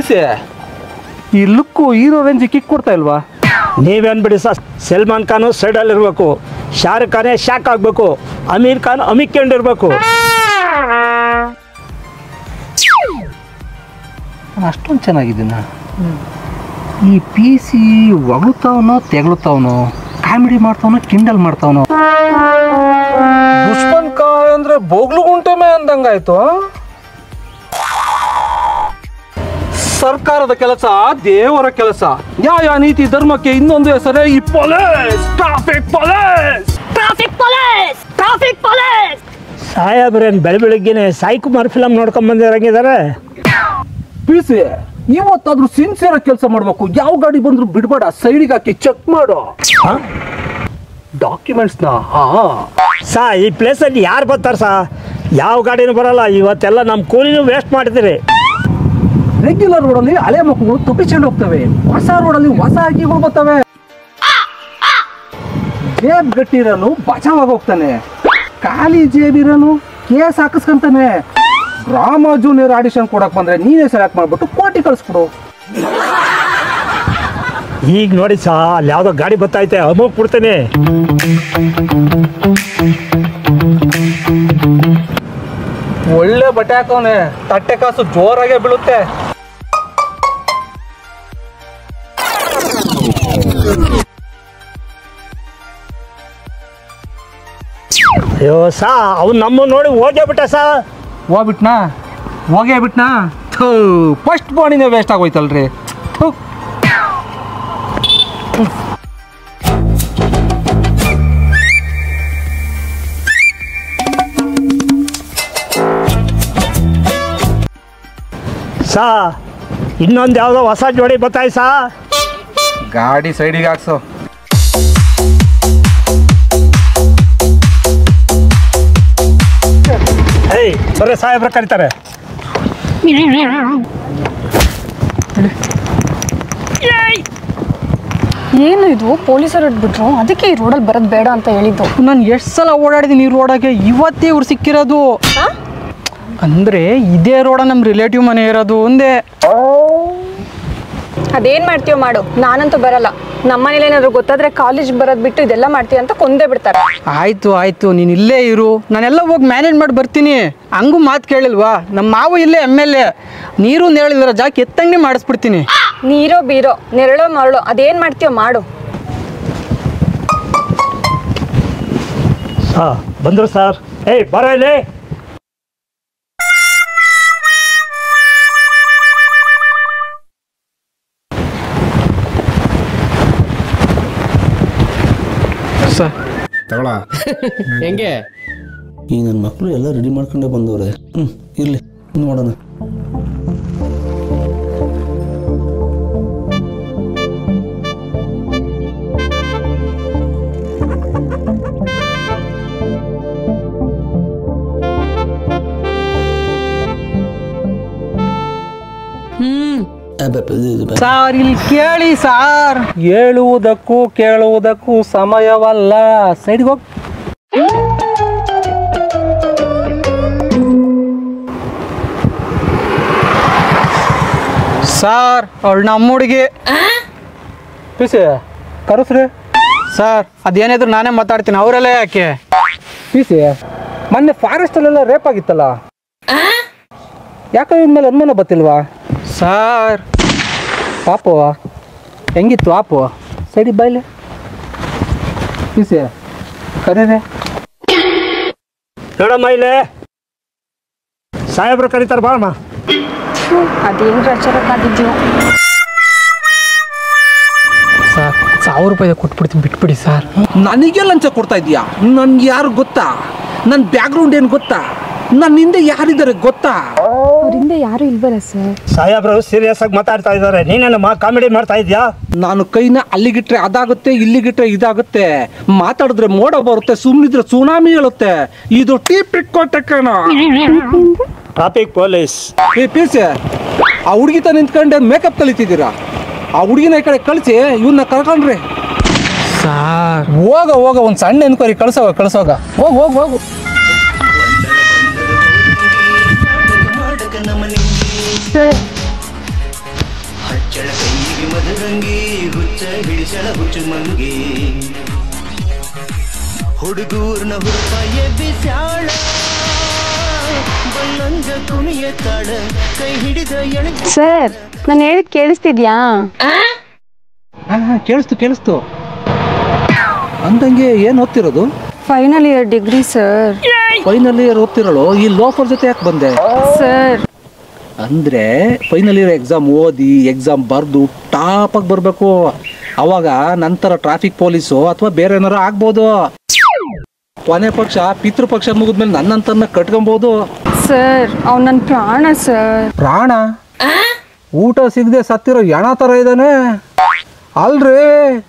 ಪೀಸೆ ಈ look hero range kick ಕೊಡ್ತಾ ಇಲ್ವಾ? ನೀವೇನು ಬಿಡಿ ಸರ್, ಸಲ್ಮಾನ್ ಖಾನು ಸೈಡಲ್ಲಿರ್ಬೇಕು, ಶಾರುಖ್ ಖಾನೇ ಶಾಕ್ ಆಗಬೇಕು, ಅಮೀರ್ ಖಾನ್ ಅಮಿಕೊಂಡಿರ್ಬೇಕು. ಅಷ್ಟೊಂದು ಚೆನ್ನಾಗಿದ್ದೀನ. ಈ ಪಿ ಸಿ ಹೊಗಳುತ್ತಾವನೋ ತೆಗಳುತ್ತಾವನೋ, ಕಾಮಿಡಿ ಮಾಡ್ತಾವನೋ ಕಿಂಡಲ್ ಮಾಡ್ತಾವನೋ. ದುಷ್ಮನ್ ಕಾಯ್ ಅಂದ್ರೆ ಬೋಗ್ಲು ಗುಂಟಮೆ ಅಂದಂಗಾಯ್ತು. ಸರ್ಕಾರದ ಕೆಲಸ ದೇವರ ಕೆಲಸ. ನ್ಯಾಯ ನೀತಿ ಧರ್ಮಕ್ಕೆ ಇನ್ನೊಂದು ಹೆಸರೇ ಈ police. Traffic police, traffic police, traffic police. ಸಾಹೇಬ್ರೇನು ಬೆಳಗ್ಗೆನೆ ಸಾಯಿ ಕುಮಾರ್ ಫಿಲಮ್ ನೋಡ್ಕೊಂಡ್ ಬಂದಿರಂಗಿದ್ದಾರೆ. ಪೀಸಿ ಇವತ್ತಾದ್ರೂ ಸಿನ್ಸಿಯರ್ ಆಗಿ ಕೆಲಸ ಮಾಡ್ಬೇಕು. ಯಾವ ಗಾಡಿ ಬಂದ್ರು ಬಿಡ್ಬೇಡ, ಸೈಡಿಗೆ ಹಾಕಿ ಚೆಕ್ ಮಾಡು ಡಾಕ್ಯುಮೆಂಟ್ಸ್ನ. ಸಾ ಈ ಪ್ಲೇಸಲ್ಲಿ ಯಾರು ಬರ್ತಾರೆ ಸಾ? ಯಾವ ಗಾಡಿನೂ ಬರಲ್ಲ. ಇವತ್ತೆಲ್ಲ ನಮ್ಮ ಕೂಲಿನೂ ವೇಸ್ಟ್ ಮಾಡ್ತೀರಿ. ರೆಗ್ಯುಲರ್ ರೋಡಲ್ಲಿ ಹಳೆ ಮಕ್ಕಳು ತುಪ್ಪಿಸ್ಕೊಂಡು ಹೋಗ್ತವೆ, ಹೊಸ ರೋಡಲ್ಲಿ ಹೊಸ ಅಕ್ಕಿಗಳು ಬರ್ತವೆ. ಜೇಬ್ ಗಟ್ಟಿರೋನು ಬಚಾವಾಗಿ ಹೋಗ್ತಾನೆ, ಖಾಲಿ ಜೇಬಿರೋನು ಕೇಸ್ ಹಾಕಿಸ್ಕೊಂತಾನೆ. ಗ್ರಾಮ ಜೂನಿಯರ್ ಆಡಿಷನ್ ಕೊಡಕ್ ಬಂದ್ರೆ ನೀನೇ ಸೆಲೆಕ್ಟ್ ಮಾಡ್ಬಿಟ್ಟು ಕೋಟಿ ಕಳಿಸ್ಬಿಡು. ಈಗ ನೋಡಿ ಸಾ, ಅಲ್ಲಿ ಯಾವುದೋ ಗಾಡಿ ಬರ್ತೈತೆ, ಅಮೌಂಟ್ ಕೊಡ್ತೇನೆ. ಒಳ್ಳೆ ಬಟ್ಟೆ ಹಾಕವನೆ, ತಟ್ಟೆ ಕಾಸು ಜೋರಾಗೆ ಬೀಳುತ್ತೆ. ಅಯ್ಯೋ ಸಾ, ಅವ್ನು ನಮ್ಮ ನೋಡಿ ಹೋಗೇ ಬಿಟ್ಟ ಸಾ. ಹೋಗೇ ಬಿಟ್ನಾ? First ಬಾಡಿನೇ waste ಆಗೋಯ್ತಲ್ರಿ. ಸಾ ಇನ್ನೊಂದು ಯಾವುದೋ ಹೊಸ ಜೋಡಿ ಬತ್ತಾಯಿ ಸಾ. ಗಾಡಿ ಸೈಡಿಗೆ ಹಾಕ್ಸೋ. ಏಯ್ ಬರ್ರೆ, ಸಾಹೇಬ್ರ ಕರೀತಾರೆ. ಏನು ಇದು ಪೊಲೀಸರು ಇಟ್ಬಿಟ್ರು? ಅದಕ್ಕೆ ಈ ರೋಡಲ್ಲಿ ಬರೋದು ಬೇಡ ಅಂತ ಹೇಳಿದ್ದು. ನಾನು ಎಷ್ಟು ಸಲ ಓಡಾಡಿದ್ದೀನಿ ಈ ರೋಡಾಗೆ, ಇವತ್ತೇ ಇವ್ರು ಸಿಕ್ಕಿರೋದು. ಅಂದರೆ ಇದೇ ರೋಡ ನಮ್ಮ ರಿಲೇಟಿವ್ ಮನೆ ಇರೋದು ಒಂದೇ. ಅದೇನು ಮಾಡ್ತೀಯೋ ಮಾಡು, ನಾನಂತೂ ಬರಲ್ಲ. ನಮ್ಮನೇಲಿ ಏನಾದ್ರು ಗೊತ್ತಾದ್ರೆ ಕಾಲೇಜ್ ಬರೋದು ಬಿಟ್ಟು ಇದೆಲ್ಲ ಮಾಡ್ತೀಯ ಅಂತ ಕೊಂದೇ ಬಿಡ್ತಾರೆ. ಆಯಿತು ಆಯಿತು, ನೀನು ಇಲ್ಲೇ ಇರು, ನಾನೆಲ್ಲ ಹೋಗಿ ಮ್ಯಾನೇಜ್ ಮಾಡಿ ಬರ್ತೀನಿ. ಹಂಗೂ ಮಾತು ಕೇಳಿಲ್ವಾ? ನಮ್ಮ ಮಾವು ಇಲ್ಲೇ MLA. ನೀರು ನೇಳಿದ್ರ ಜಾಕ್ ಎತ್ತಂಗಡಿ ಮಾಡಿಸ್ಬಿಡ್ತೀನಿ. ನೀರೋ ಬೀರೋ ನೆರಳೋ ಮರಳೋ ಅದೇನು ಮಾಡ್ತೀಯೋ ಮಾಡು. ಸಾ ಬಂದರು ಸರ್. ಏಯ್ ಬರ ಇಲ್ಲಿ. ತಗೊಳ ಹೆಂಗೆ? ಈ ನನ್ನ ಮಕ್ಕಳು ಎಲ್ಲ ರೆಡಿ ಮಾಡ್ಕೊಂಡೇ ಬಂದವ್ರೆ. ಇರ್ಲಿ ನೋಡೋಣ. ಸಾರ್ ಇಲ್ಲಿ ಕೇಳಿ ಸಾರ್. ಹೇಳುವುದಕ್ಕೂ ಕೇಳುವುದಕ್ಕೂ ಸಮಯವಲ್ಲ. ಸೈಡ್ಗೆ ಹೋಗಿ. ಸಾರ್ ಅವಳು ನಮ್ಮ ಹುಡುಗಿ. ಪೀಸೆ ಕರೆಸ್ರಿ. ಸರ್ ಅದೇನಿದ್ರು ನಾನೇ ಮಾತಾಡ್ತೀನಿ, ಅವರೆಲ್ಲ ಯಾಕೆ? ಪೀಸೆ ಮೊನ್ನೆ ಫಾರೆಸ್ಟಲ್ಲೆಲ್ಲ ರೇಪ್ ಆಗಿತ್ತಲ್ಲ, ಯಾಕೆ ಇನ್ಮೇಲೆ ಅನುಮಾನ ಬತ್ತಿಲ್ವಾ? ಸರ್ ಪಾಪು ಹೆಂಗಿತ್ತು ಆಪು? ಸೈಡಿ ಬಾಯ್ಲೆ. ಪೀಸೆ ಕರೀರೆ. ನೋಡಮ್ಮ ಇಲ್ಲಿ ಸಾಹೇಬ್ರು ಕರೀತಾರೆ, ಬಾಳಮ್ಮ. ಅದೇನು ಪ್ರಚಾರಕ್ಕಾಗಿದ್ಯೋ. ಸರ್ 1000 ರೂಪಾಯಿ ಕೊಟ್ಬಿಡ್ತೀನಿ, ಬಿಟ್ಬಿಡಿ ಸರ್. ನನಗೆ ಲಂಚ ಕೊಡ್ತಾ ಇದೀಯಾ? ನನ್ಗೆ ಯಾರು ಗೊತ್ತಾ? ನನ್ನ ಬ್ಯಾಕ್ಗ್ರೌಂಡ್ ಏನು ಗೊತ್ತಾ? ನನ್ನ ಹಿಂದೆ ಯಾರಿದ್ದಾರೆ ಗೊತ್ತಾ? ಅವರಿಂದ ಯಾರು ಇಲ್ವಲ್ಲ ಸರ್. ಸಾಹೇಬ್ರು ಸೀರಿಯಸ್ ಆಗಿ ಮಾತಾಡ್ತಾ ಇದ್ದಾರೆ, ನೀನೇನಮ್ಮ ಕಾಮಿಡಿ ಮಾಡ್ತಾ ಇದೆಯಾ? ನಾನು ಕೈನ ಅಲ್ಲಿಗಿಟ್ರೆ ಅದಾಗುತ್ತೆ, ಇಲ್ಲಿಗಿಟ್ರೆ ಇದಾಗುತ್ತೆ. ಮಾತಾಡಿದ್ರೆ ಮೋಡ ಬರುತ್ತೆ, ಸುಮ್ಮನಿದ್ರೆ ಸುನಾಮಿ ಹೇಳುತ್ತೆ. ಇದು ಟೀಪ್ ಇಟ್ಕೊಟ್ಟೆ ಕಣ. Traffic police. ಈ ಪೀಸೆ ಆ ಹುಡುಗಿ ತ ನಿಂತ್ಕೊಂಡೆ ಮೇಕಪ್ ಕಲಿತಿದ್ದೀರಾ? ಆ ಹುಡುಗಿನ ಈ ಕಡೆ ಕಳಿಸಿ ಇವನ್ನ ಕರ್ಕೊಂಡ್ರಿ. ಸರ್ ಹೋಗ ಒಂದು ಸಣ್ಣ ಎನ್ಕ್ವೈರಿ ಕಳ್ಸೋಗ ಹೋಗು. ಹುಡುಗಿ ಮದರಂಗಿ ಹುಚ್ಚ ಹಿಡಿಸಳ ಹುಚ್ಚು ಮಂಗಿ ಹುಡುಗೂರ್ನ ಹುಡುಪ ಎಬ್ಬಿಸ್ಯಾಳ ಬಲ್ಲಂಗ ಕುಣಿಯ ತಾಳ ಕೈ ಹಿಡಿದ ಎಳೆ. ಸರ್ ನಾನು ಹೇಳಿದ್ ಕೇಳಿಸ್ತಿದ್ಯಾ? ಕೇಳಿಸ್ತು ಅಂದಂಗೆ ಏನು ಓದ್ತಿರೋದು? Final year degree sir. Final year ಓದ್ತಿರೋಳು ಈ ಲೋಫರ್ ಜೊತೆ ಯಾಕೆ ಬಂದೆ? ಸರ್ ಅಂದರೆ ಫೈನಲ್ ಇಯರ್ ಎಕ್ಸಾಮ್ ಓದಿ ಎಕ್ಸಾಮ್ ಬರೆದು ಟಾಪಾಗಿ ಬರಬೇಕು. ಅವಾಗ ನಂತರ ಟ್ರಾಫಿಕ್ ಪೊಲೀಸು ಅಥವಾ ಬೇರೆ ಏನಾರು ಆಗ್ಬೋದು. ಕೊನೆ ಪಕ್ಷ ಪಿತೃಪಕ್ಷ ಮುಗಿದ್ಮೇಲೆ ನನ್ನಂತನ್ನ ಕಟ್ಕೊಬೋದು. ಸರ್ ಅವ್ನು ನನ್ನ ಪ್ರಾಣ ಸರ್. ಪ್ರಾಣ? ಊಟ ಸಿಗದೆ ಸತ್ತಿರೋ ಹೆಣ ಥರ ಇದ್ದಾನೆ. ಅಲ್ರಿ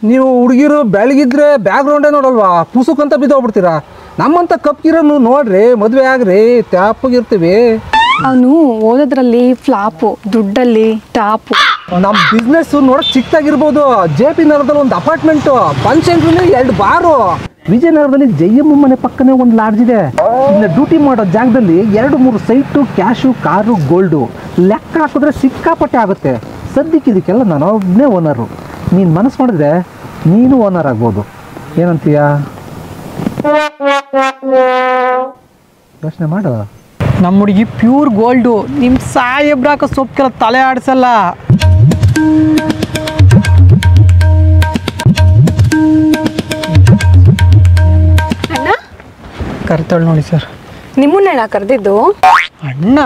ನೀವು ಹುಡುಗಿರು ಬೆಳಗಿದ್ರೆ ಬ್ಯಾಕ್ ಗ್ರೌಂಡೇ ನೋಡಲ್ವಾ, ಪುಸುಕಂತ ಬಿದ್ದೋಗ್ಬಿಡ್ತೀರಾ. ನಮ್ಮಂತ ಕಪ್ಗಿರೋನು ನೋಡ್ರಿ, ಮದುವೆ ಆಗ್ರಿ, ತ್ಯಾಪಾಗಿರ್ತೀವಿ. ಅವನು ಓದೋದ್ರಲ್ಲಿ ಫ್ಲಾಪು, ದುಡ್ಡಲ್ಲಿ ಟಾಪು. ನಮ್ಮ ಬಿಸ್ನೆಸ್ ನೋಡಕ್ ಚಿಕ್ಕದಾಗಿರ್ಬೋದು. JP ನಗರದಲ್ಲಿ ಒಂದು ಅಪಾರ್ಟ್ಮೆಂಟು, ಬನಶಂಕರಿಲಿ 2 ಬಾರು, ವಿಜಯನಗರದಲ್ಲಿ ಜಯಮ್ಮ ಮನೆ ಪಕ್ಕನೇ ಒಂದು ಲಾಡ್ಜ್ ಇದೆ. ಇನ್ನು ಡ್ಯೂಟಿ ಮಾಡೋ ಜಾಗದಲ್ಲಿ 2-3 ಸೈಟು, ಕ್ಯಾಶು, ಕಾರು, ಗೋಲ್ಡು. ಲೆಕ್ಕ ಹಾಕಿದ್ರೆ ಸಿಕ್ಕಾಪಟ್ಟೆ ಆಗುತ್ತೆ. ಸದ್ಯಕ್ಕೆ ಇದಕ್ಕೆಲ್ಲ ನಾನು ಒಬ್ಬನೇ ಓನರು. ನೀನು ಮನಸ್ಸು ಮಾಡಿದ್ರೆ ನೀನು ಓನರ್ ಆಗ್ಬೋದು. ಏನಂತೀಯ? ಯೋಚನೆ ಮಾಡು. ನಮ್ಮ ಹುಡುಗಿ ಪ್ಯೂರ್ ಗೋಲ್ಡು. ನಿಮ್ಮ ಸಾಹೇಬ್ರಾಕ ಸೊಪ್ಪೆಲ್ಲ ತಲೆ ಆಡಿಸಲ್ಲ. ಅಣ್ಣ ಕರಿತಾಳೆ ನೋಡಿ ಸರ್. ನಿಮ್ಮನ್ನೇನ ಕರೆದಿದ್ದು? ಅಣ್ಣ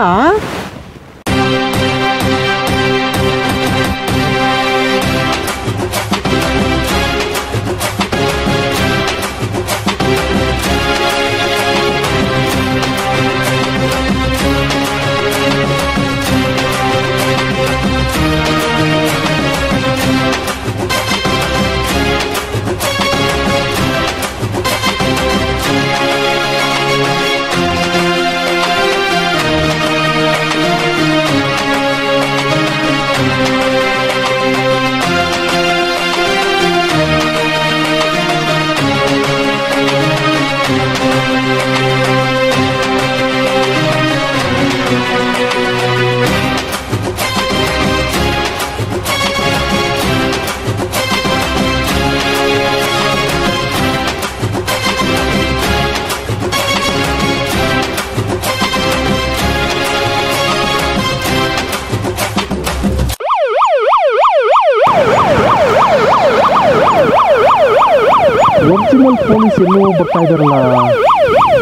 ಒರಿಜಿನಲ್ ಪೊಲೀಸ್ ಎಲ್ಲೋ ಬರ್ತಾ ಇದ್ದಾರಲ್ಲ,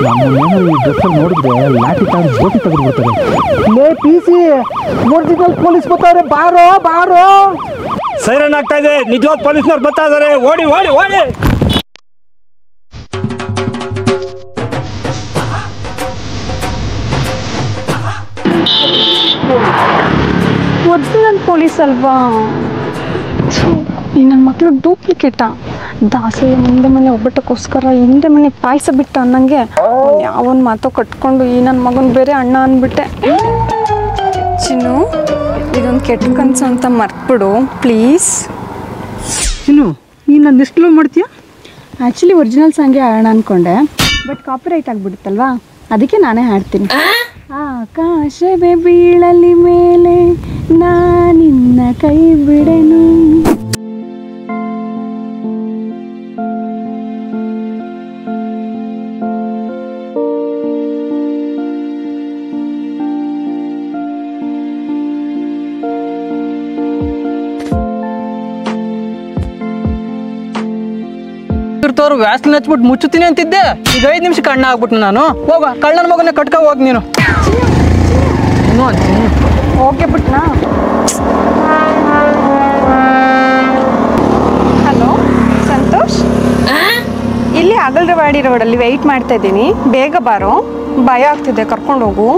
ನಮ್ಮನ್ನೇನಾದ್ರು ಈ ಡ್ರೆಸ್ಸಲ್ಲಿ ನೋಡಿದ್ರೆ ಲಾಠಿ ತಗೊಂಡು ಬೋಟಿ ತೆಗೆದುಬಿಡ್ತಾರೆ. ಲೇ PC, ಒರಿಜಿನಲ್ ಪೊಲೀಸ್ ಬರ್ತಾರೆ, ಬಾರೋ ಬಾರೋ. ಸೈರನ್ ಆಗ್ತಾ ಇದೆ, ನಿಜವಾದ ಪೊಲೀಸ್ನವ್ರು ಬರ್ತಾ ಇದಾರೆ, ಓಡಿ ಓಡಿ ಓಡಿ. ಒರಿಜಿನಲ್ ಪೊಲೀಸ್ ಅಲ್ವಾ? ಈ ನನ್ನ ಮಕ್ಕಳು ಡೂಪ್ಲಿಕೇಟಾ? ದಾಸೆ ಮುಂದೆ ಮನೆ ಒಬ್ಬಟ್ಟಕ್ಕೋಸ್ಕರ ಹಿಂದೆ ಮನೆ ಪಾಯಸ ಬಿಟ್ಟ ಅನ್ನಂಗೆ ಯಾವನ್ ಮಾತೋ ಕಟ್ಕೊಂಡು ಈ ನನ್ನ ಮಗನ ಬೇರೆ ಅಣ್ಣ ಅಂದ್ಬಿಟ್ಟೆ. ಚಿನ್ನು, ಇದೊಂದು ಕೆಟ್ಟ ಕನಸು ಅಂತ ಮರ್ತ್ಬಿಡು ಪ್ಲೀಸ್. ಚಿನ್ನು, ನೀನು ನನ್ನ ಎಷ್ಟು ಲವ್ ಮಾಡ್ತೀಯಾ? ಆ್ಯಕ್ಚುಲಿ ಒರಿಜಿನಲ್ ಸಾಂಗೆ ಹಾಡೋಣ ಅಂದ್ಕೊಂಡೆ, ಬಟ್ ಕಾಪಿರೈಟ್ ಆಗಿಬಿಡುತ್ತಲ್ವಾ, ಅದಕ್ಕೆ ನಾನೇ ಹಾಡ್ತೀನಿ. ಆಕಾಶವೇ ಬೀಳಲಿ ಮೇಲೆ ನಾನಿನ್ನ ಕೈ ಬಿಡೆನು. ಇರ್ತವ್ರು ವ್ಯಾಸ್ಲಿನ್ ಹಚ್ಬಿಟ್ಟು ಮುಚ್ಚುತ್ತೀನಿ ಅಂತಿದ್ದೆ, ಈಗ 5 ನಿಮಿಷ ಕಣ್ಣ ಆಗ್ಬಿಟ್ಟು ನಾನು. ಹೋಗ, ಕಳ್ಳನ ಮಗನ ಕಟ್ಕೊ ಹೋಗಿ ನೀನು. ಓಕೆ ಬಿಟ್ನಾ? ಹಲೋ ಸಂತೋಷ್, ಇಲ್ಲಿ ಅಗಲ್ರವಾಡಿ ರೋಡಲ್ಲಿ ವೆಯ್ಟ್ ಮಾಡ್ತಾ ಇದ್ದೀನಿ, ಬೇಗ ಬಾರೋ, ಭಯ ಆಗ್ತಿದೆ, ಕರ್ಕೊಂಡು ಹೋಗು.